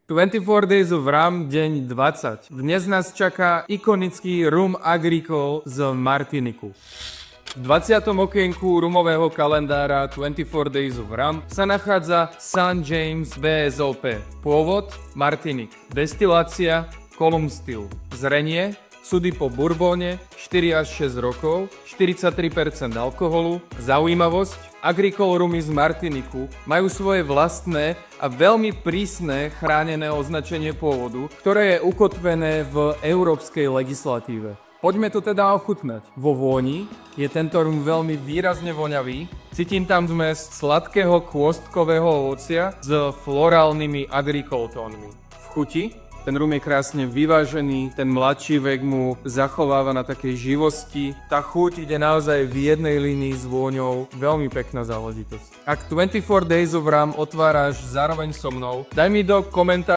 24 Days of Rum, deň 20. Dnes nás čaká ikonický Rum Agricole z Martiniku. V 20. okienku rumového kalendára 24 Days of Rum sa nachádza St. James BSOP. Pôvod Martinik. Destilácia Column Still. Zrenie sudy po bourbone 4 až 6 rokov, 43% alkoholu. Zaujímavosť: Agricole rumy z Martiniku majú svoje vlastné a veľmi prísne chránené označenie pôvodu, ktoré je ukotvené v európskej legislatíve. Poďme to teda ochutnať. Vo vôni je tento rum veľmi výrazne voňavý. Cítim tam zmes sladkého kôstkového ovocia s florálnymi agricole tónmi. V chuti ten rum je krásne vyvážený, ten mladší vek mu zachováva na takej živosti. Tá chuť ide naozaj v jednej línii s vôňou. Veľmi pekná záležitosť. Ak 24 Days of Rum otváraš zároveň so mnou, daj mi do komentára